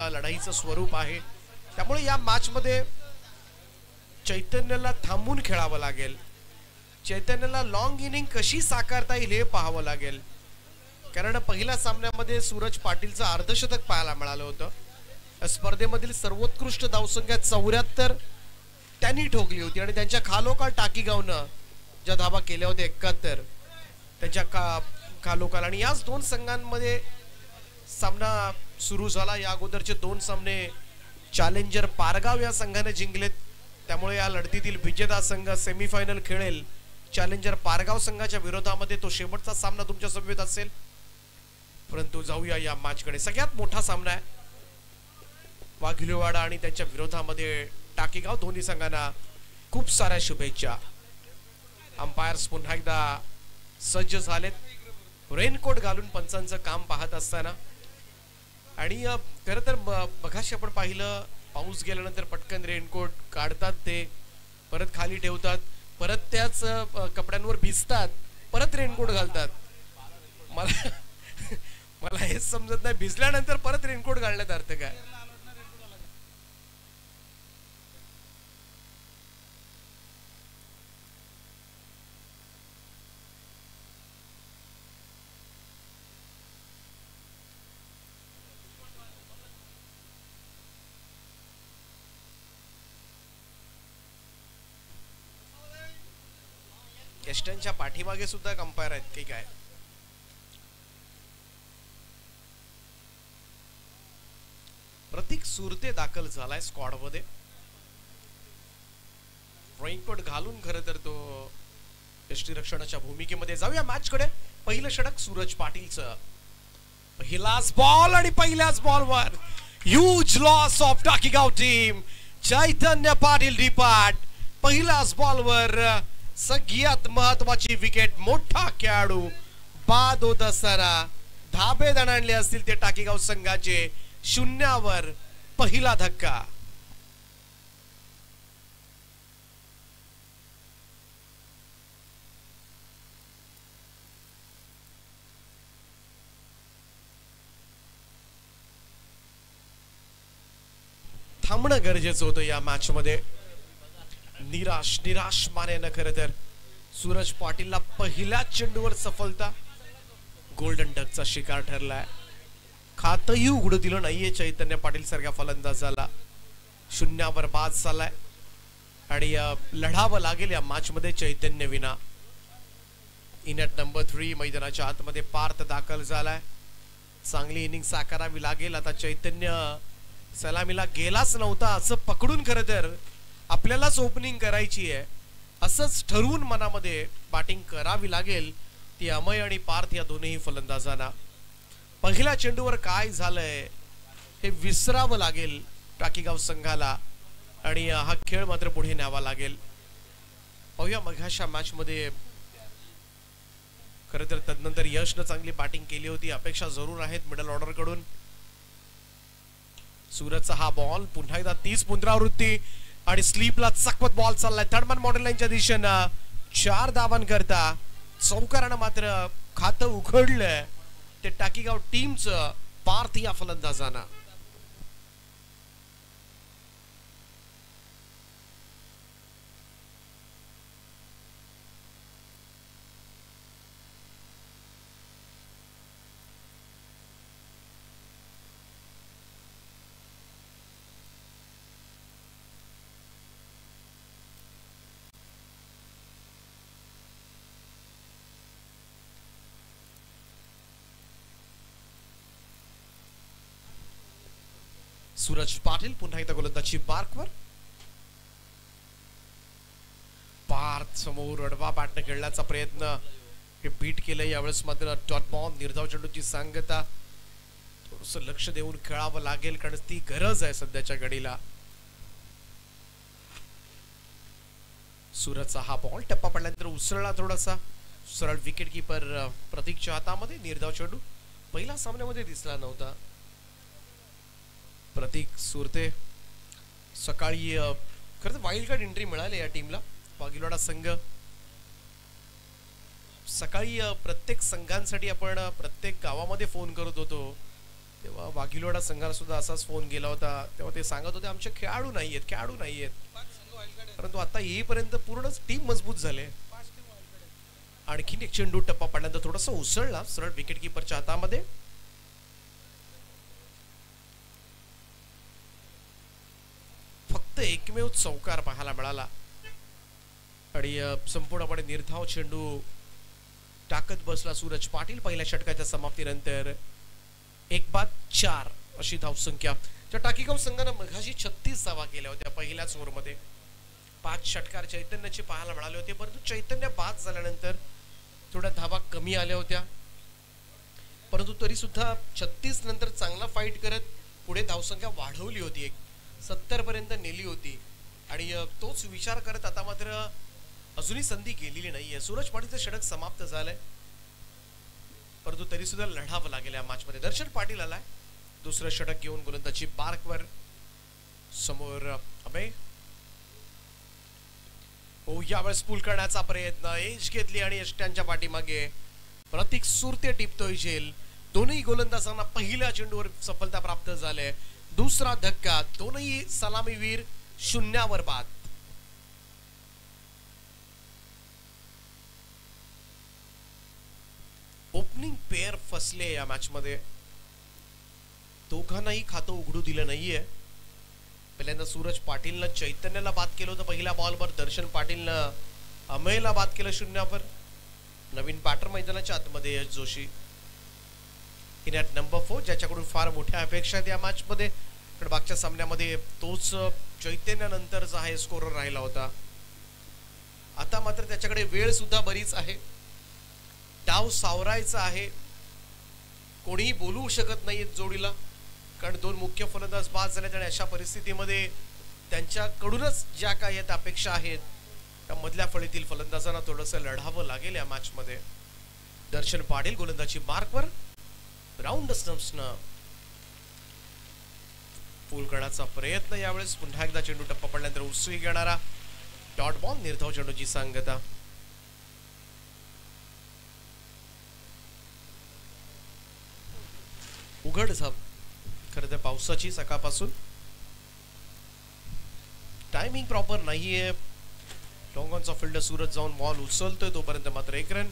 लढाईचं स्वरूप आहे. त्यामुळे या मॅच मध्ये चैतन्याला थांबून खेळावं लागेल. चैतन्याला लॉंग इनिंग कशी साकारता येईल हे पाहावं लागेल. कारण पहिल्या सामन्यामध्ये सूरज पाटीलचं अर्धशतक पाहायला मिळालं होतं. स्पर्धेमधील सर्वोत्कृष्ट धावसंख्या 74 त्यांनी ठोकली होती आणि त्यांच्या खालोखाल टाकीगावनं ज्या धावा केल्या होत्या 71 त्यांच्या खालोखाल. आणि याच दोन संघांमध्ये सामना सुरू झाला. या अगोदरचे 2 सामने चॅलेंजर पारगाव या संघाने जिंकलेत. त्यामुळे या लढतीतील विजेता संघ सेमीफायनल खेळेल चॅलेंजर पारगाव संघाच्या विरोधामध्ये. तो शेवटचा सामना तुमच्या समवेत असेल. परंतु जाऊया या मॅचकडे. सगळ्यात मोठा सामना आहे. वाघिलेवाडा आणि त्यांच्या विरोधामध्ये टाकीगाव. दोन्ही संघांना खूप साऱ्या शुभेच्छा. अंपायर्स पुन्हा एकदा सज्ज झालेत रेनकोट घालून पंचांचं काम पाहत असताना. आणि खरं तर बघाशी आपण पाहिलं पाऊस गेल्यानंतर पटकन रेनकोट काढतात, ते परत खाली ठेवतात, परत त्याच कपड्यांवर भिजतात, परत रेनकोट घालतात. मला हेच समजत नाही, भिजल्यानंतर परत रेनकोट घालण्यात अर्थ काय. केस्टनच्या पाठीमागे सुद्धा अंपायर आहेत की काय. प्रतीक सुरते दाखल झालाय स्क्वॉड मध्ये. रेनकोट घालून खरं तर तो यष्टीरक्षणाच्या भूमिकेमध्ये. जाऊया मॅच कडे. पहिलं षटक सूरज पाटीलचं. पहिलाच बॉल आणि पहिल्याच बॉलवर huge loss of Takigaon team. Chaitanya Patil depart. पहिल्याच बॉलवर सगळ्यात महत्वाची विकेट. मोठा खेळाडू बाद होत असताना धाबे दणाणले असतील ते टाकीगाव संघाचे. 0वर पहिला धक्का. थांबणं गरजेचं होतं या मॅच मध्ये. निराश मानेनं खरं तर सूरज पाटीलला पहिल्या चेंडूवर सफलता. गोल्डन डकचा शिकार ठरलाय. खातही उघडू दिलं नाहीये चैतन्य पाटील सारख्या फलंदाजाला. 0वर बाद झालाय आणि लढावं लागेल या मॅच मध्ये चैतन्य विना. इनिंग नंबर 3 मैदानाच्या आतमध्ये पार्थ दाखल झालाय. चांगली इनिंग साकारावी लागेल. आता चैतन्य सलामीला गेलाच नव्हता असं पकडून खरं तर आपल्यालाच ओपनिंग करायची आहे असंच ठरवून मनामध्ये बॅटिंग करावी लागेल ती अमय आणि पार्थ या दोन्ही फलंदाजांना. पहिल्या चेंडूवर काय झालंय हे विसरावं लागेल टाकीगाव संघाला आणि हा खेळ मात्र पुढे न्यावा लागेल. पाहूया मघाशा मॅच मध्ये खरं तर तदनंतर यशनं चांगली बॅटिंग केली होती. अपेक्षा जरूर आहेत मिडल ऑर्डर कडून. सूरजचा हा बॉल पुन्हा एकदा 30 पुनरावृत्ती आणि स्लीपला चकवत बॉल चाललाय थर्डमॅन मॉडेल लाईनच्या दिशेनं. 4 धावांकरता चौकारानं मात्र खातं उघडलंय ते टाकीगाव टीमचं पार्थ या फलंदाजांना. सूरज पाटील पुन्हा एकदा गोलंदाजी मार्कवर. पार्थ समोर अडवा बॅटने खेळण्याचा प्रयत्न हे बीट केलं. यावेळेस मात्र डॉट बॉल निर्धाव चेंडूची सांगता. थोडस लक्ष देऊन खेळावं लागेल कारण ती गरज आहे सध्याच्या घडीला. सूरजचा हा बॉल टप्पा पडल्यानंतर उसळला थोडासा. सरळ विकेट किपर प्रतीकच्या हातामध्ये. निर्धाव चेंडू पहिल्या सामन्यामध्ये दिसला नव्हता. प्रतीक सुरते सकाळी खरं तर वाईल्ड कार्ड एंट्री मिळाली या टीमला. वाघिलवाडा संघ सकाळी प्रत्येक संघांसाठी आपण प्रत्येक गावामध्ये फोन करत होतो. तेव्हा वाघिलोडा संघाला सुद्धा असाच फोन गेला होता, तेव्हा ते सांगत होते आमचे खेळाडू नाहीयेत. परंतु आता येईपर्यंत पूर्णच टीम मजबूत झाले. आणखीन एक चेंडू टप्पा पडल्यानंतर थोडासा उसळला सरळ विकेट किपरच्या हातामध्ये. फक्त एकमेव चौकार पाहायला मिळाला आणि संपूर्णपणे निर्धाव चेंडू टाकत बसला सूरज पाटील. पहिल्या षटकाच्या समाप्तीनंतर 1-4 अशी धावसंख्या. त्या टाकीगाव संघानं मघाशी 36 धावा केल्या होत्या पहिल्याच ओव्हरमध्ये. 5 षटकार चैतन्याचे पाहायला मिळाले होते, परंतु चैतन्य बाद झाल्यानंतर थोड्या धावा कमी आल्या होत्या. परंतु तरी सुद्धा 36 नंतर चांगला फाईट करत पुढे धावसंख्या वाढवली होती, 70 पर्यंत नेली होती. आणि तोच विचार करत आता मात्र अजूनही संधी गेलेली नाहीये. सूरज पाटीलचं षटक समाप्त झालंय, परंतु तरी सुद्धा लढावं लागेल या मॅच मध्ये. दर्शन पाटील आलाय दुसरं षटक घेऊन गोलंदाजी बार्कवर. समोर अभय. यावेळेस पूल करण्याचा प्रयत्न, एज घेतली आणि यष्ट्यांच्या पाठीमागे प्रतीक सुरते टिपतोय झेल. दोन्ही गोलंदाजांना पहिल्या चेंडूवर सफलता प्राप्त झाले. दुसरा धक्का, दोन्ही सलामीवीर शून्यावर बाद. ओपनिंग पेअर फसले या मॅच मध्ये, दोघांनाही खातं उघडू दिलं नाहीये. पहिल्यांदा सूरज पाटीलनं चैतन्याला बाद केलं होतं पहिल्या बॉलवर. दर्शन पाटीलनं अमयला बाद केलं शून्यावर. नवीन बॅटर मैदानाच्या आतमध्ये यश जोशी इन ॲट नंबर 4, ज्याच्याकडून फार मोठ्या अपेक्षा आहेत या मॅच मध्ये. पण मागच्या सामन्यामध्ये तोच चैतन्यानंतरचा हाय स्कोरर राहिला होता. आता मात्र त्याच्याकडे वेळ सुद्धा बरीच आहे, डाव सावरायचा आहे. कोणीही बोलू शकत नाहीये जोडीला, कारण दोन मुख्य फलंदाज बाद झाले. आणि अशा परिस्थितीमध्ये त्यांच्याकडूनच ज्या काही अपेक्षा आहेत त्या मधल्या फळीतील फलंदाजांना थोडंसं लढावं लागेल या मॅच मध्ये. दर्शन पाटील गोलंदाजी मार्कवर. राऊंड स्टंप्सनं पूल करण्याचा प्रयत्न. यावेळेस पुन्हा एकदा चेंडू टप्पा पडल्यानंतर उसळी घेणारा डॉट बॉल. निर्धाव चेंडूची सांगता. उघड झाप खरं तर पावसाची सकाळपासून. टायमिंग प्रॉपर नाहीये. लॉंग ऑनचा फिल्डर सूरज जाऊन बॉल उचलतोय, तोपर्यंत मात्र 1 रन.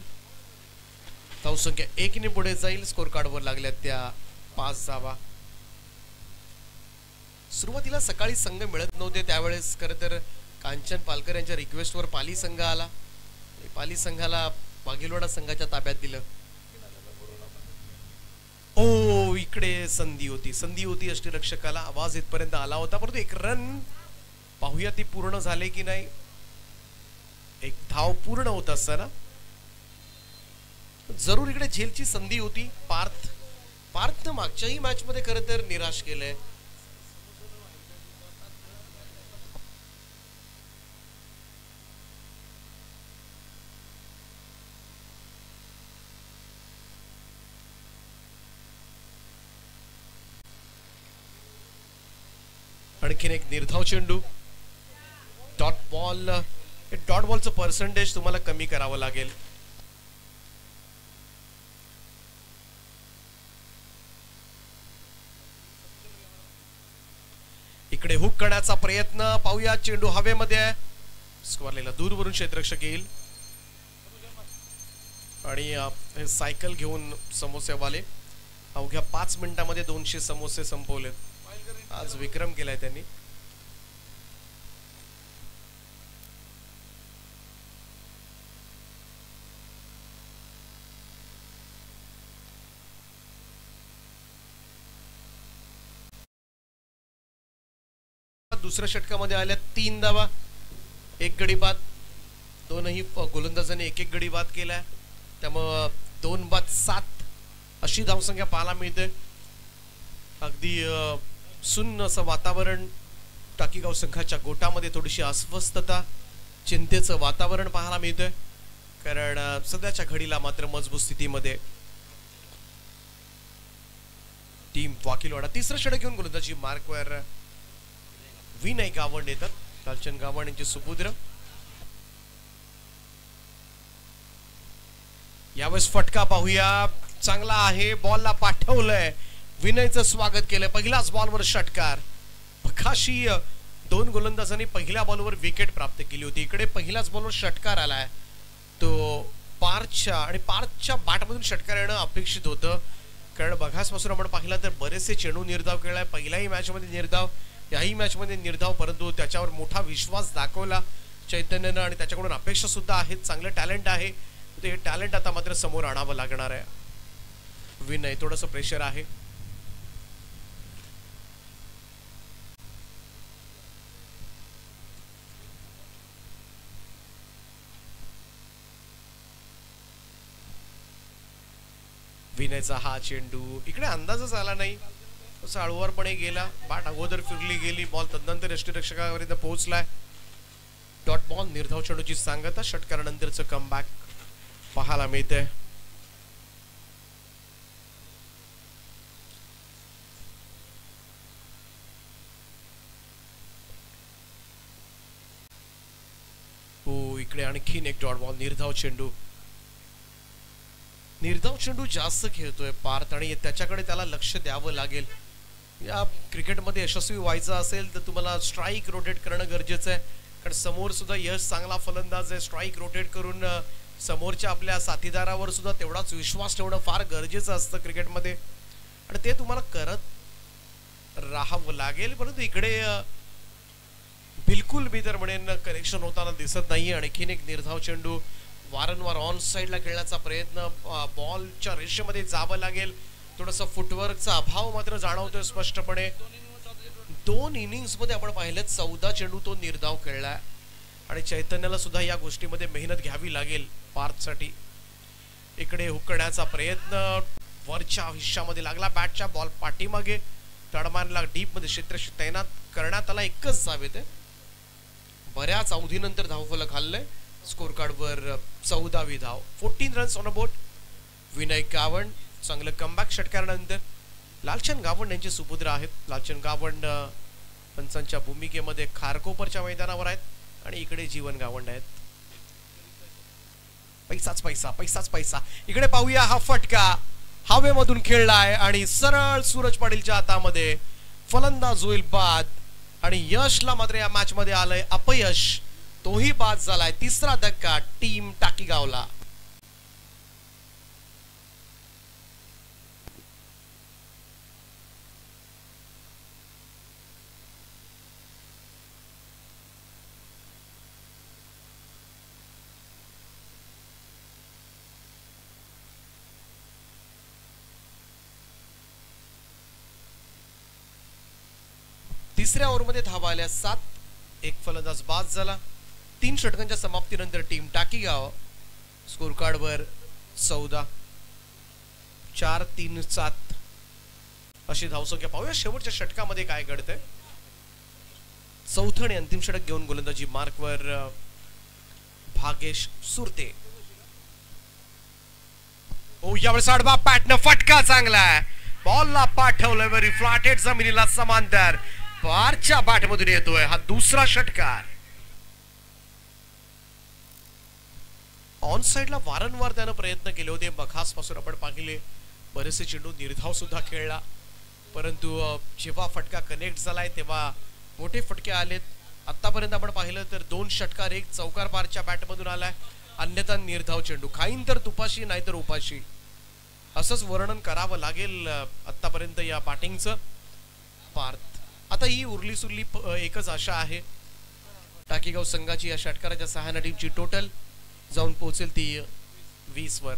धावसंख्या 1 ने पुढे जाईल. स्कोर कार्डवर लागल्या त्या 5 धावा. सुरुवातीला सकाळी संघ मिळत नव्हते, त्यावेळेस खरं तर कांचन पालकर यांच्या रिक्वेस्टवर पाली संघ आला. पाली संघाला वाघिलोडा संघाच्या ताब्यात दिलं. इकडे संधी होती अष्टरक्षकाला. आवाज इथपर्यंत आला होता, परंतु 1 रन पाहूया ती पूर्ण झाले की नाही. 1 धाव पूर्ण होत असताना जरूर इकडे झेलची संधी होती. पार्थनं मागच्याही मॅच मध्ये खरं तर निराश केलंय. आणखीन एक निर्धाव चेंडू. डॉट बॉलचं पर्सेंटेज तुम्हाला कमी करावं लागेल. इकडे हुक करण्याचा प्रयत्न. पाहूया चेंडू हवेमध्ये. स्क्वेअरला दूरवरून क्षेत्ररक्षक येईल आणि सायकल घेऊन समोसेवाले अवघ्या 5 मिनिटांमध्ये 200 समोसे संपवलेत. आज विक्रम केलाय त्यांनी. दुसऱ्या षटकामध्ये आल्या 3 धावा, 1 गडी बाद. दोनही गोलंदाजांनी 1-1 गडी बाद केलाय, त्यामुळे 2 बाद 7 अशी धावसंख्या पाहायला मिळते. अगदी सुन्न असं वातावरण. टाकीगाव संघाच्या गोटामध्ये थोडीशी अस्वस्थता, चिंतेचं वातावरण पाहायला मिळतंय, कारण सध्याच्या घडीला मात्र मजबूत स्थितीमध्ये टीम वाकीलवाडा. तिसरं षटक घेऊन गोलंदाजी मार्कवर विनय गावंड येतात. कालचंद गावंड यांचे सुपुत्र. यावेळेस फटका पाहूया. चांगला आहे, बॉलला पाठवलंय विनयचं स्वागत केलं. पहिल्याच बॉलवर षटकार. बघाशी दोन गोलंदाजांनी पहिल्या बॉलवर विकेट प्राप्त केली होती. इकडे पहिल्याच बॉलवर षटकार आलाय तो पार्थच्या, आणि पार्थच्या बॅटमधून षटकार येणं अपेक्षित होतं. कारण बघासपासून आपण पाहिला तर बरेचसे चेंडू निर्धाव खेळलाय. पहिल्याही मॅचमध्ये निर्धाव, याही मॅचमध्ये निर्धाव, परंतु त्याच्यावर मोठा विश्वास दाखवला चैतन्यनं आणि त्याच्याकडून अपेक्षा सुद्धा आहेत. चांगलं टॅलेंट आहे. ते टॅलेंट आता मात्र समोर आणावं लागणार आहे. विनय थोडंसं प्रेशर आहे. विनयचा हा चेंडू इकडे अंदाजच आला नाही, हळूवारपणे गेला. बॅट अगोदर फिरली गेली. बॉल तदनंतर यष्टीरक्षकापर्यंत पोहोचलाय. Dot ball. निर्धाव चेंडूची सांगता. षटकारानंतरचं कमबॅक पाहायला मिळतंय. हो, इकडे आणखीन एक डॉट बॉल. निर्धाव चेंडू. निर्धाव चेंडू जास्त खेळतोय पार्थ आणि त्याच्याकडे त्याला लक्ष द्यावं लागेल. या क्रिकेटमध्ये यशस्वी व्हायचं असेल तर तुम्हाला स्ट्राईक रोटेट करणं गरजेचं आहे. कारण समोर सुद्धा यश चांगला फलंदाज आहे. स्ट्राईक रोटेट करून समोरच्या आपल्या साथीदारावर सुद्धा तेवढाच विश्वास ठेवणं फार गरजेचं असतं क्रिकेटमध्ये, आणि ते तुम्हाला करत राहावं लागेल. परंतु इकडे बिलकुल मी तर म्हणेन कनेक्शन होताना दिसत नाही. आणखीन एक निर्धाव चेंडू. वारंवार ऑन साईडला खेळण्याचा प्रयत्न. बॉलच्या रेषेमध्ये जावं लागेल. थोडंसं फुटवर्कचा अभाव मात्र जाणवतोय स्पष्टपणे. 2 इनिंग्स मध्ये आपण पाहिलं 14 चेंडू तो निर्धाव खेळलाय, आणि चैतन्याला सुद्धा या गोष्टीमध्ये मेहनत घ्यावी लागेल पार्थसाठी. इकडे हुक करण्याचा प्रयत्न वरच्या हिश्श्यामध्ये लागला. बॅटच्या बॉल पाठीमागे तडमानला डीप मध्ये क्षेत्रशी तैनात करण्यात आला. एकच धावेत. बऱ्याच अवधीनंतर धावफलक हल्लंय. स्कोर कार्डवर 14वी धाव. 14 रन्स ऑन अ बोर्ड. विनय गावंड चांगलं कमबॅक षटकारानंतर. लालचंद गावंड यांचे सुपुत्र आहेत. लालचंद गावंड पंचांच्या भूमिकेमध्ये खारकोपरच्या मैदानावर आहेत, आणि इकडे जीवन गावंड आहेत. पैसाच पैसा, पैसाच पैसा. इकडे पाहूया हा फटका हवेमधून खेळलाय आणि सरळ सूरज पाटीलच्या हातामध्ये. फलंदाज होईल बाद, आणि यशला मात्र या मॅच मध्ये आलंय अपयश. तोही बाद झालाय. तिसरा धक्का टीम टाकीगावला. तिसऱ्या ओव्हरमध्ये धावा आल्या 7. एक फलंदाज बाद झाला. 3 षटकांच्या समाप्तीनंतर टीम टाकीगाव स्कोर कार्डवर 14. 4-3-7 अशी धावसंख्या. पाहूया शेवटच्या षटकामध्ये काय घडतंय. चौथं आणि अंतिम षटक घेऊन गोलंदाजी मार्कवर भागेश सुरते. ओ, यावेळेस आडवा पॅटनं फटका चांगला आहे. बॉलला पाठवलं वरी फ्लॅटेड जमिनीला समांतर. पारच्या बॅटमधून येतोय हा दुसरा षटकार. ऑन साइडला वारंवार त्यानं प्रयत्न केले होते. बखास पासून आपण पाहिले बरेचसे चेंडू निर्धाव सुद्धा खेळला, परंतु जेव्हा फटका कनेक्ट झालाय तेव्हा मोठे फटके आलेत. आतापर्यंत आपण पाहिलं तर 2 षटकार 1 चौकार पारच्या बॅटमधून आलाय. अन्यथा निर्धाव चेंडू. खाईन तर तुपाशी नाहीतर उपाशी, असंच वर्णन करावं लागेल आतापर्यंत या बॅटिंगचं. पार्थ आता ही उरली सुरली एकच आशा आहे. टाकीगाव संघाची या षटकाराच्या सहाय्याने टीमची टोटल जाऊन पोहोचेल ती 20 वर.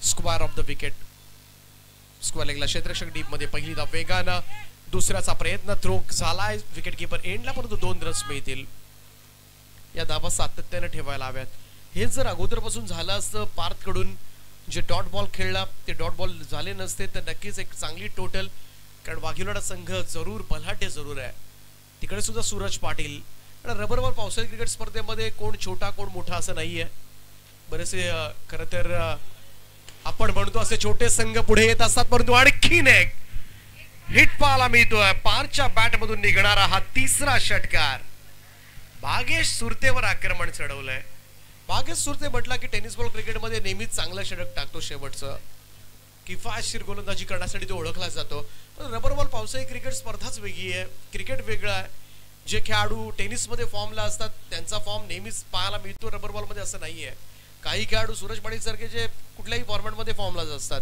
Square of the wicket. Square लेगला क्षेत्ररक्षक डीप मध्ये पहिली धाव वेगानं. दुसऱ्याचा प्रयत्न थ्रो झालाय विकेट किपर एंडला, परंतु 2 रन्स मिळतील. या धावा सातत्याने ठेवायला हव्यात. हे जर अगोदरपासून झालं असतं पार्थ कडून जे डॉट बॉल खेळला ते डॉट बॉल झाले नसते तर नक्कीच एक चांगली टोटल. कारण वाघिवडा संघ जरूर बलाढ्य जरूर आहे. तिकडे सुद्धा सूरज पाटील. रबर बॉल पावसाळी क्रिकेट स्पर्धेमध्ये कोण छोटा कोण मोठा असं नाहीये. बरेचसे खरं तर आपण म्हणतो असे छोटे संघ पुढे येत असतात, परंतु आणखीन एक हिट पाहायला मिळतोय. पारच्या बॅटमधून निघणारा हा तिसरा षटकार. भागेश सुरतेवर आक्रमण चढवलंय. भाग्येश सुरते म्हटला की टेनिस बॉल क्रिकेटमध्ये नेहमीच चांगलं षटक टाकतो, शेवटचं किफायतशीर गोलंदाजी करण्यासाठी तो ओळखला जातो. पण रबर बॉल पावसाळी क्रिकेट स्पर्धाच वेगळी आहे, क्रिकेट वेगळं आहे. जे खेळाडू टेनिसमध्ये फॉर्मला असतात त्यांचा फॉर्म नेहमीच पाहायला मिळतो, रबर बॉलमध्ये असं नाही आहे. काही खेळाडू सूरज पाटील सारखे जे कुठल्याही फॉर्मॅटमध्ये फॉर्मला असतात,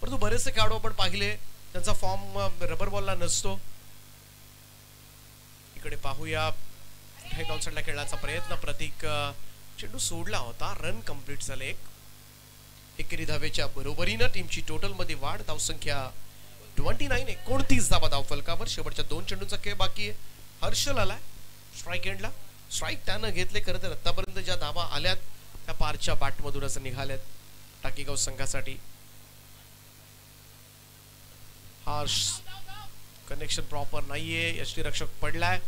परंतु बरेचसे खेळाडू आपण पाहिले त्यांचा फॉर्म रबर बॉलला नसतो. इकडे पाहूया डाऊनसाइडला खेळण्याचा प्रयत्न, प्रतीक चेंडू सोडला होता, रन कंप्लीट झाले. एकेरी धावेच्या बरोबरीनं टीमची टोटल मध्ये वाढ, धावसंख्या 29, 29 धावा धावफलकावर. शेवटच्या 2 चेंडूंचा खेळ बाकी आहे. हर्षल आलाय स्ट्राईक एंडला, स्ट्राईक त्यानं घेतले. खरं तर आतापर्यंत ज्या धावा आल्यात त्या पारच्या बॅटमधून असं निघाल्यात टाकीगाव संघासाठी. हर्ष कनेक्शन प्रॉपर नाहीये, यष्टी रक्षक पडलाय.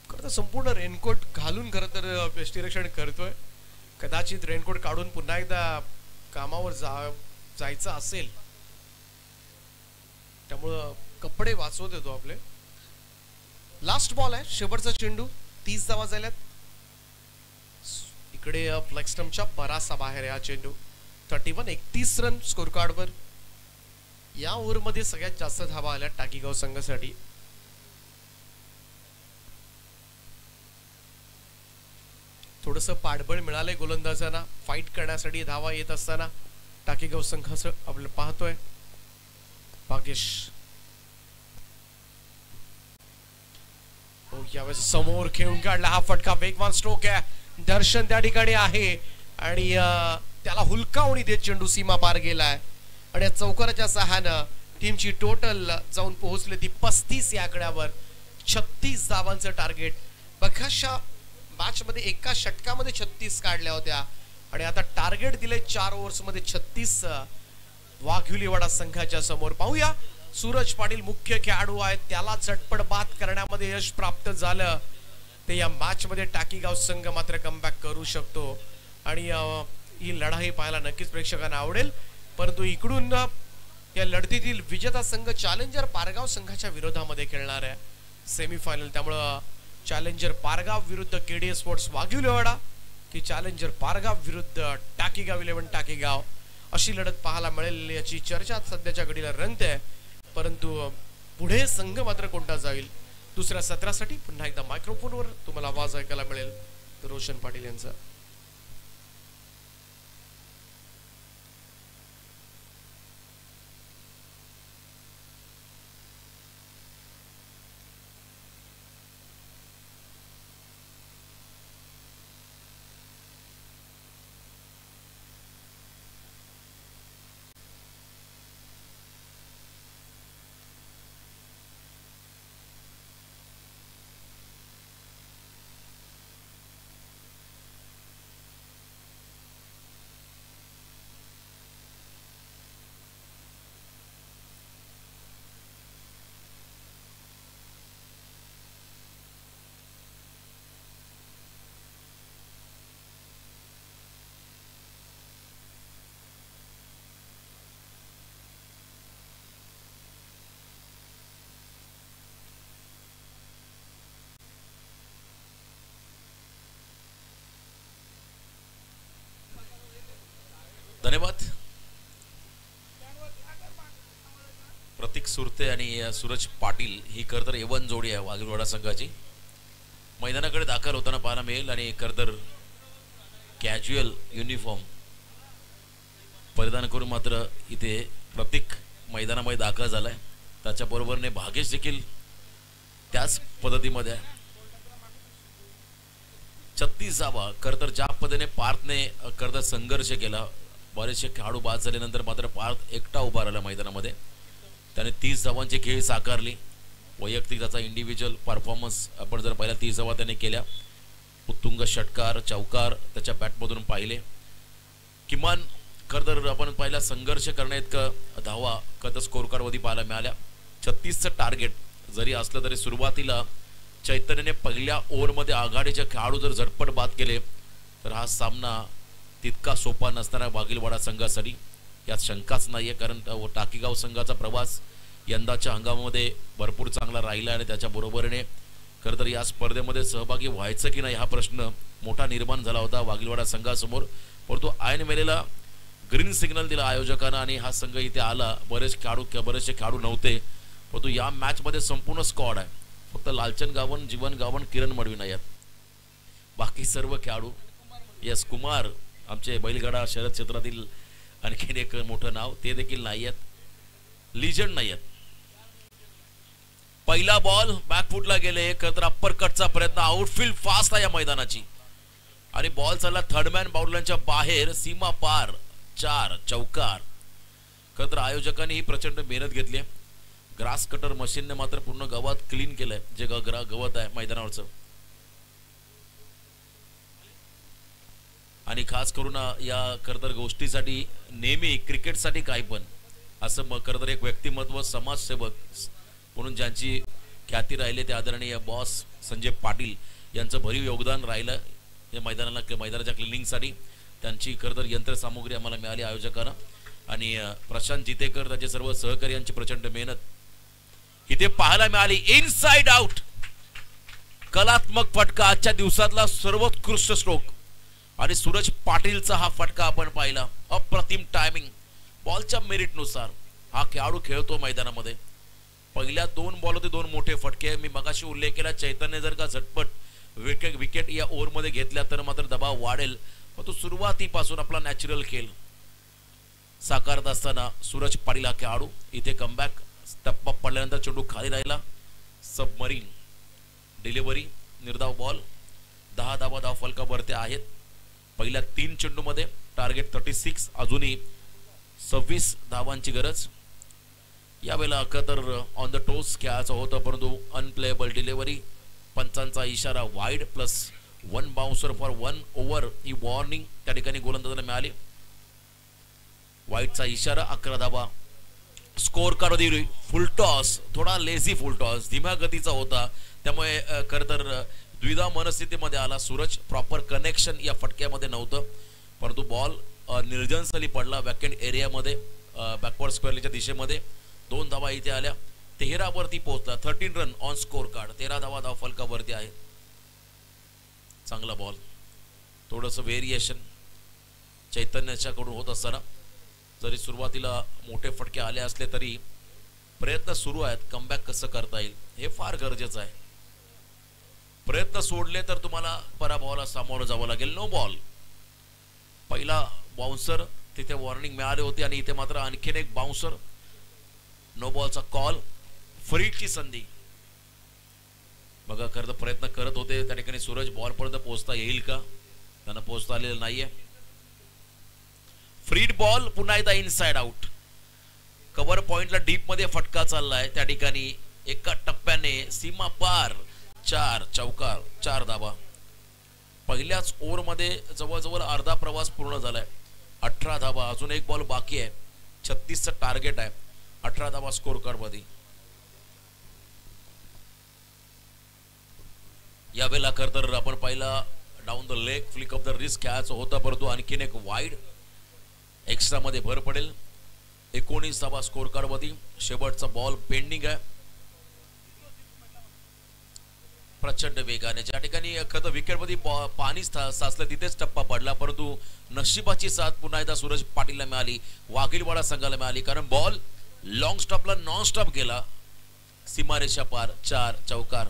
खरं तर संपूर्ण रेनकोट घालून खरं तर यष्टीरक्षण करतोय. कदाचित रेनकोट काढून पुन्हा एकदा कामावर जायचं असेल, त्यामुळं कपडे वाचवत येतो आपले. लास्ट बॉल आहे, शेवटचा चेंडू, 30 धावा झाल्यात. इकडे फ्लेक्स्टमच्या बराचसा बाहेर आहे हा चेंडू. 31 रन स्कोर कार्डवर. या ओव्हरमध्ये सगळ्यात जास्त धावा आल्या टाकीगाव संघासाठी. थोडंसं पाठबळ मिळालंय गोलंदाजांना फाईट करण्यासाठी. धावा येत असताना टाकीगाव संघाचं आपण पाहतोय. भाग्येश यावेळेस समोर खेळून काढला, हा फटका वेगवान स्ट्रोक आहे. दर्शन त्या ठिकाणी आहे आणि त्याला हुलकावणी देत चेंडू सीमा पार गेलाय. आणि चौकाराच्या सहाय्यानं टीमची टोटल जाऊन पोहोचले ती 35 या आकड्यावर. 36 धावांचं टार्गेट. बघाशा मॅच मध्ये एका षटकामध्ये 36 काढल्या होत्या आणि आता टार्गेट दिले 4 ओव्हर्स मध्ये 36 वाघिवलीवाडा संघाच्या समोर. पाहूया सूरज पाटील मुख्य खेळाडू आहेत, त्याला झटपट बाद करण्यामध्ये यश प्राप्त झालं ते या मॅच मध्ये टाकीगाव संघ मात्र कमबॅक करू शकतो आणि ही लढाई पाहायला नक्कीच प्रेक्षकांना आवडेल. परंतु इकडून या लढतीतील विजेता संघ चॅलेंजर पारगाव संघाच्या विरोधामध्ये खेळणार आहे सेमीफायनल. त्यामुळं चॅलेंजर पारगाव विरुद्ध केडीएस स्पोर्ट्स वाघिवलीवाडा की चॅलेंजर पारगाव विरुद्ध टाकीगाव 11 टाकीगाव अशी लढत पाहायला मिळेल याची चर्चा सध्याच्या घडीला रंगते. परंतु पुढे संघ मात्र कोणता जाईल दुसऱ्या सत्रासाठी पुन्हा एकदा मायक्रोफोनवर तुम्हाला आवाज ऐकायला मिळेल रोशन पाटील यांचा. धन्यवाद. प्रतीक सुरते आणि सूरज पाटील ही खरतर एवन जोडी आहे वाघिवलीवाडा संघाची. मैदानाकडे दाखल होताना पाहायला मिळेल आणि खरतर कॅज्युअल युनिफॉर्म परिधान करून मात्र इथे प्रतीक मैदानामध्ये दाखल झालाय. त्याच्याबरोबरने भाग्येश देखील त्याच पद्धतीमध्ये 36 धावा खरतर ज्या पद्धतीने पार्थने खरतर संघर्ष केला. बरेचसे खेळाडू बाद झाल्यानंतर मात्र पार्थ एकटा उभा राहिला मैदानामध्ये. त्याने 30 धावांची खेळ साकारली. वैयक्तिक त्याचा इंडिव्हिज्युअल परफॉर्मन्स आपण जर पहिल्या 30 धावा त्याने केल्या. उत्तुंग षटकार चौकार त्याच्या बॅटमधून पाहिले. किमान खरतर आपण पहिला संघर्ष करण्याइतकं धावा खरतर स्कोर कार्डमध्ये पाहायला मिळाल्या. 36चं टार्गेट जरी असलं तरी सुरुवातीला चैतन्यने पहिल्या ओव्हरमध्ये आघाडीचे खेळाडू जर झटपट बाद केले तर हा सामना तितका सोपा नसणारा वाघिलवाडा संघासाठी यात शंकाच नाहीये. कारण टाकीगाव संघाचा प्रवास यंदाच्या हंगामामध्ये भरपूर चांगला राहिला आणि त्याच्या बरोबरीने खरं तर या स्पर्धेमध्ये सहभागी व्हायचं की नाही हा प्रश्न मोठा निर्माण झाला होता वाघिलवाडा संघासमोर, परंतु ऐन वेळेला ग्रीन सिग्नल दिला आयोजकांना आणि हा संघ इथे आला. बरेचसे खेळाडू नव्हते, परंतु या मॅच मध्ये संपूर्ण स्क्वॉड आहे. फक्त लालचंद गावन, जीवन गावन, किरण मडवी नाही आहेत. बाकी सर्व खेळाडू. यस, कुमार आमचे बैलगाडा शरद क्षेत्रातील आणखीन एक मोठं नाव, ते देखील नाही आहेत. लिजंड नाही आहेत. पहिला बॉल बॅकफुटला गेले. खरं तर अप्पर कटचा प्रयत्न. आउटफील्ड फास्ट आहे या मैदानाची आणि बॉल चालला थर्डमॅन बाउंड्रीच्या बाहेर, सीमा पार, 4 चौकार. खरं तर आयोजकांनी ही प्रचंड मेहनत घेतली. ग्रास कटर मशीनने मात्र पूर्ण गवत क्लीन केलंय, जे गवत आहे मैदानावरचं. आणि खास करून या खरं तर गोष्टीसाठी नेहमी क्रिकेटसाठी काही पण असं खरं तर एक व्यक्तिमत्व, समाजसेवक म्हणून ज्यांची ख्याती राहिले ते आदरणीय बॉस संजय पाटील यांचं भरीव योगदान राहिलं या मैदानाच्या क्लिनिंगसाठी. त्यांची खरं तर यंत्रसामुग्री आम्हाला मिळाली आयोजकांना आणि प्रशांत जितेकर त्याचे सर्व सहकारी यांची प्रचंड मेहनत इथे पाहायला मिळाली. इनसाइड आउट, कलात्मक फटका, आजच्या दिवसातला सर्वोत्कृष्ट स्ट्रोक आणि सूरज पाटीलचा हा फटका आपण पाहिला. अप्रतिम टायमिंग. बॉलच्या मेरिटनुसार हा खेळाडू खेळतो मैदानामध्ये. पहिल्या 2 बॉल होते 2 मोठे फटके. मी मगाशी उल्लेख केला, चैतन्य जर का झटपट विकेट या ओव्हरमध्ये घेतल्या तर मात्र दबाव वाढेल, पण तो सुरुवातीपासून आपला नॅचरल खेळ साकारत असताना सूरज पाटील हा खेळाडू इथे कमबॅक. टप्पा पडल्यानंतर चेंडू खाली राहिला. Submarine delivery, निर्धाव ball. 10 धावा फलकावरती आहेत. पहिल्या 3 चेंडूमध्ये टार्गेट 36, अजूनही 26 धावांची गरज. यावेळेला तर ऑन द टोस खेळायचं होतं, परंतु अनप्लेएबल डिलिव्हरी. पंचांचा इशारा wide plus 1 bouncer for 1 over ही वॉर्निंग त्या ठिकाणी गोलंदाजाला मिळाली. वाईडचा इशारा. 11 धावा. स्कोर कार्ड फुल टॉस, थोडा लेझी फुल टॉस, धीम्या गतीचा होता, त्यामुळे खरं तर द्विधा मनस्थितीमध्ये आला सूरज. प्रॉपर कनेक्शन या फटक्यामध्ये नव्हतं, परंतु बॉल निर्जनस्थळी पडला वॅकेंट एरियामध्ये बॅकवर्ड स्क्वेअरच्या दिशेमध्ये. 2 धावा इथे आल्या. 13 वरती पोहोचला. 13 रन ऑन स्कोर कार्ड. 13 धावा फलकावरती आहे. चांगला बॉल. थोडंसं व्हेरिएशन चैतन्याच्याकडून होत असताना जरी सुरुवातीला मोठे फटके आले असले तरी प्रयत्न सुरू आहेत. कमबॅक कसं करता येईल हे फार गरजेचं आहे. प्रयत्न सोडले तर तुम्हाला पराभवाला सामोरं जावं लागेल. No ball. पहिला बाउन्सर तिथे वॉर्निंग मिळाली होती आणि इथे मात्र आणखीन एक बाउन्सर. नो बॉलचा कॉल. फ्रीची संधी. बघा खरं तर प्रयत्न करत होते त्या ठिकाणी सूरज. बॉल पर्यंत पोहोचता येईल का? त्यांना पोहोचता आलेलं नाहीये. फ्रीड बॉल. पुन्हा एकदा इनसाइड आउट. कव्हर पॉइंटला डीप मध्ये फटका चाललाय त्या ठिकाणी. एका टप्प्याने सीमा पार. 4 चौकार, 4 धावा. पहिल्याच ओव्हर मध्ये जवळजवळ अर्धा प्रवास पूर्ण झालाय. 18 धावा. अजून एक बॉल बाकी आहे. 36चं टार्गेट आहे. 18 धावा स्कोर कार्ड मध्ये. यावेळेला खरं तर आपण पाहिला down the leg flick of the risk खेळायचं होतं, परंतु आणखीन एक वाईड एक्स्ट्रा मध्ये भर पडेल. 19 धावा स्कोर कार्ड मध्ये. शेवटचा बॉल पेंडिंग आहे. प्रचंड वेगाने ज्या ठिकाणी खरं तर विकेटमध्ये पाणी साचलं तिथेच टप्पा पडला, परंतु नशिबाची साथ पुन्हा एकदा सूरज पाटीलला मिळाली. वाघिलवाडा संघाला मिळाली, कारण बॉल लॉंग स्टॉपला नॉन स्टॉप गेला. सीमारेषा पार. 4 चौकार.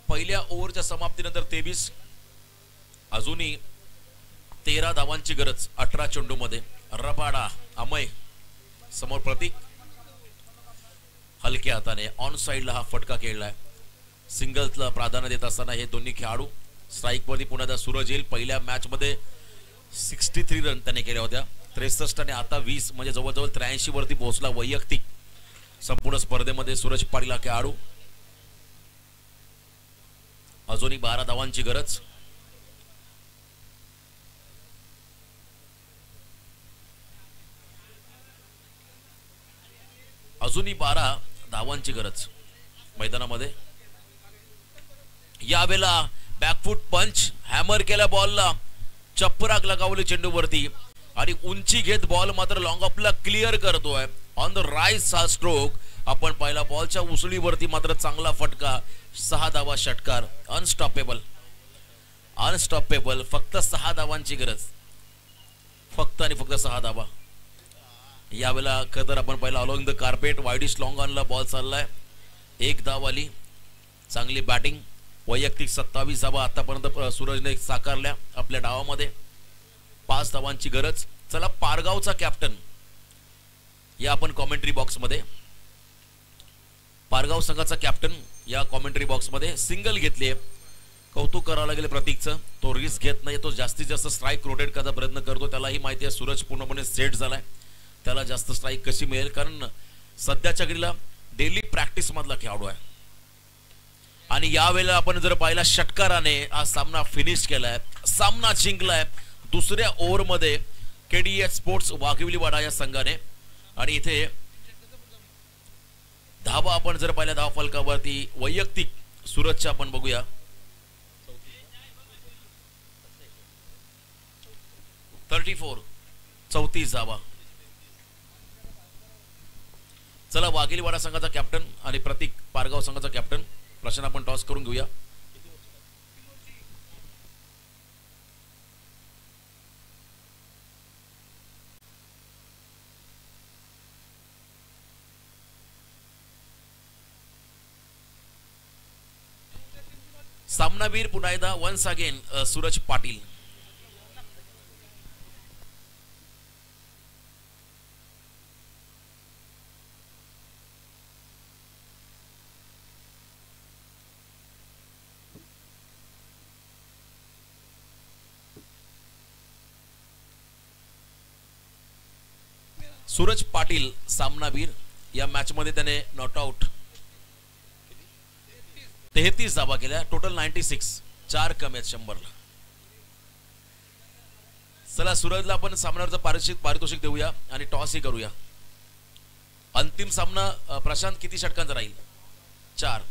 पहिल्या ओव्हरच्या समाप्तीनंतर 23. अजूनही 13 धावांची गरज 18 चेंडू मध्ये. रबाडा अमय समोर प्रतीक. हलक्या हाताने ऑन साइडला हा फटका खेळलाय. सिंगल्सला प्राधान्य देत असताना हे दोन्ही खेळाडू. स्ट्राईक वरती पुन्हा सूरज येईल. पहिल्या मॅच मध्ये 63 रन त्याने केल्या होत्या. 63 आणि आता 20 म्हणजे जवळजवळ 83 वरती पोहोचला वैयक्तिक संपूर्ण स्पर्धेमध्ये सूरज पाटील हा खेळाडू. अजूनही 12 धावांची गरज. अजूनही 12 धावांची गरज मैदानामध्ये. यावेळेला बॅकफुट पंच हॅमर केला बॉलला. चपराक लगावली चेंडूवरती आणि उंची घेत बॉल मात्र लॉंग ऑफला क्लिअर करतोय ऑन द राईट सा स्ट्रोक. आपण पहिला बॉलच्या उसळीवरती मात्र चांगला फटका, 6 धावा षटकार. अनस्टॉपेबल फक्त 6 धावांची गरज, फक्त आणि फक्त 6 धावा. यावेळेला खरं तर आपण पहिला along the carpet widish long ऑनला बॉल चाललाय. 1 धाव आली, चांगली बॅटिंग. वैयक्तिक 27 धावा आतापर्यंत सूरजने साकारल्या आपल्या डावामध्ये. 5 धावांची गरज. चला पारगावचा कॅप्टन या आपण कॉमेंट्री बॉक्समध्ये, पारगाव संघाचा कॅप्टन या कॉमेंट्री बॉक्समध्ये सिंगल घेतली. कौतुक करावं लागेल प्रतीकचं. तो रिस्क घेत नाही, तो जास्तीत जास्त स्ट्राईक रोटेट करायचा प्रयत्न करतो. त्यालाही माहिती आहे सूरज पूर्णपणे सेट झालाय, त्याला जास्त स्ट्राईक कशी मिळेल, कारण सध्याच्या घडीला डेली प्रॅक्टिस मधला खेळाडू आहे. आणि यावेळेला आपण जर पाहिला षटकाराने हा सामना फिनिश केलाय, सामना जिंकलाय दुसऱ्या ओव्हरमध्ये केडीएच स्पोर्ट्स वाघिवलीवाडा या संघाने. आणि इथे धावा आपण जर पाहिल्या धावा फलकावरती वैयक्तिक सूरजच्या आपण बघूया. चौतीस धावा. चला वाघिलीवाडा संघाचा कॅप्टन आणि प्रतीक पारगाव संघाचा कॅप्टन प्रश्न आपण टॉस करून घेऊया. सामनावीर पुन्हा एकदा वन्स अगेन सूरज पाटील. सूरज पाटील सामनावीर. या मॅच मध्ये त्याने नॉट आउट 33 धावा केल्या, टोटल 96, 4 कमी आहेत 100ला. चला सूरजला आपण सामन्यावरचं पारितोषिक देऊया आणि टॉस ही करूया. अंतिम सामना प्रशांत किती षटकांचा राहील? 4.